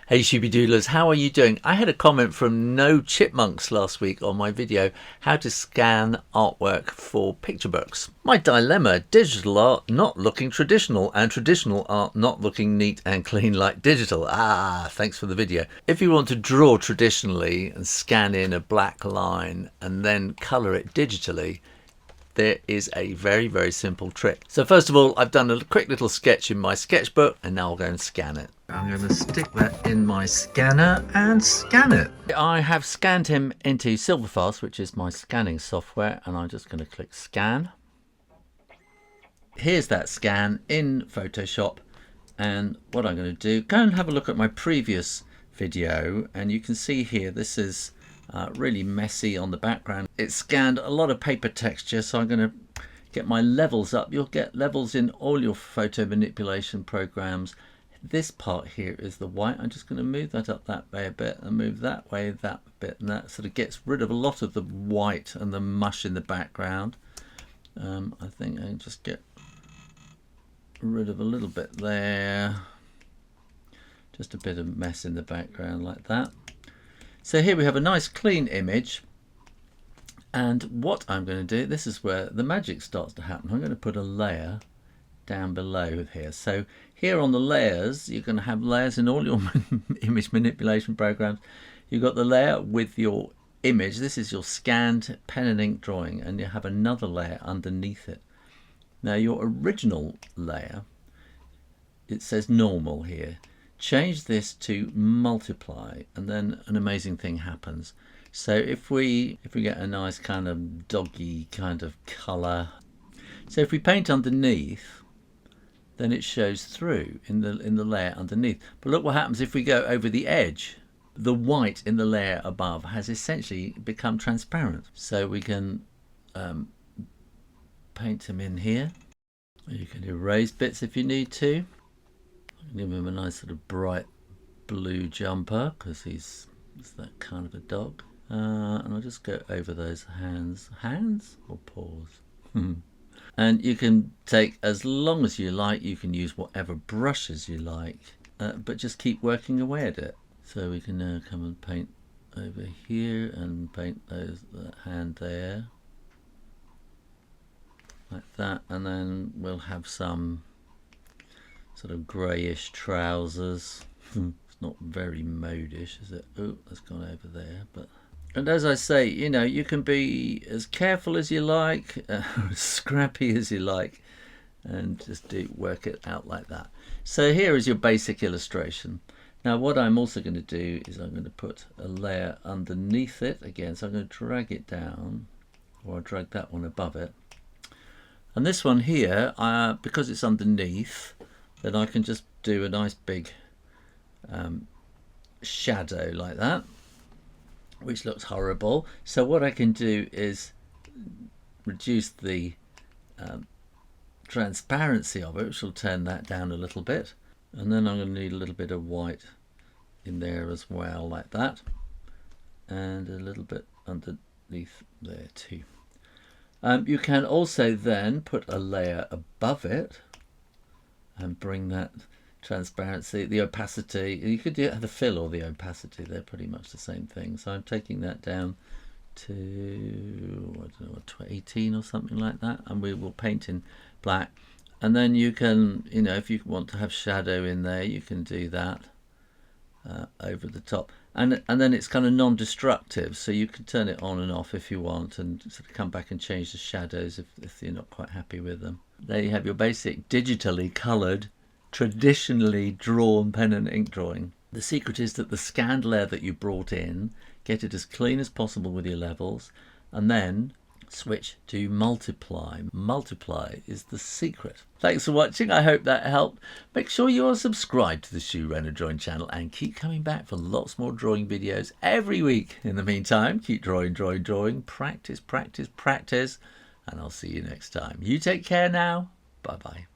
Hey Shooby-Doodlers, how are you doing? I had a comment from No Chipmunks last week on my video, how to scan artwork for picture books. My dilemma, digital art not looking traditional and traditional art not looking neat and clean like digital. Thanks for the video. If you want to draw traditionally and scan in a black line and then colour it digitally, there is a very, very simple trick. So first of all, I've done a quick little sketch in my sketchbook and now I'll go and scan it. I'm going to stick that in my scanner and scan it. I have scanned him into Silverfast, which is my scanning software, and I'm just going to click scan. Here's that scan in Photoshop, and what I'm going to do, go and have a look at my previous video, and you can see here this is really messy on the background. It scanned a lot of paper texture, so I'm going to get my levels up. You'll get levels in all your photo manipulation programs. This part here is the white. I'm just going to move that up that way a bit and move that way that bit, and that sort of gets rid of a lot of the white and the mush in the background. I think I can just get rid of a little bit there, just a bit of mess in the background like that. So here we have a nice clean image, and what I'm going to do, this is where the magic starts to happen. I'm going to put a layer down below here. So here on the layers, you're going to have layers in all your image manipulation programs. You've got the layer with your image. This is your scanned pen and ink drawing, and you have another layer underneath it. Now your original layer, it says normal here. Change this to multiply, and then an amazing thing happens. So if we get a nice kind of doggy kind of color, so if we paint underneath, then it shows through in the layer underneath. But look what happens if we go over the edge. The white in the layer above has essentially become transparent. So we can paint him in here. You can erase bits if you need to. Give him a nice sort of bright blue jumper because he's that kind of a dog. And I'll just go over those hands or paws. And you can take as long as you like. You can use whatever brushes you like, but just keep working away at it. So we can now come and paint over here and paint that hand there like that, and then we'll have some sort of greyish trousers. It's not very modish, is it? Oh, that's gone over there. But and as I say, you know, you can be as careful as you like, as scrappy as you like, and just work it out like that. So here is your basic illustration. Now what I'm also going to do is I'm going to put a layer underneath it again. So I'm going to drag it down, or I'll drag that one above it. And this one here, because it's underneath, then I can just do a nice big shadow like that, which looks horrible. So what I can do is reduce the transparency of it, which will turn that down a little bit. And then I'm going to need a little bit of white in there as well, like that. And a little bit underneath there too. You can also then put a layer above it and bring that transparency, the opacity. You could do the fill or the opacity, they're pretty much the same thing. So I'm taking that down to, I don't know, 18 or something like that, and we will paint in black. And then you can, you know, if you want to have shadow in there, you can do that over the top. And then it's kind of non-destructive, so you can turn it on and off if you want, and sort of come back and change the shadows if you're not quite happy with them. There you have your basic digitally coloured, traditionally drawn pen and ink drawing. The secret is that the scanned layer that you brought in, get it as clean as possible with your levels, and then switch to multiply. Multiply is the secret. Thanks for watching. I hope that helped. Make sure you are subscribed to the Shoo Rayner drawing channel and keep coming back for lots more drawing videos every week. In the meantime, keep drawing, drawing, drawing. Practice, practice, practice. And I'll see you next time. You take care now. Bye-bye.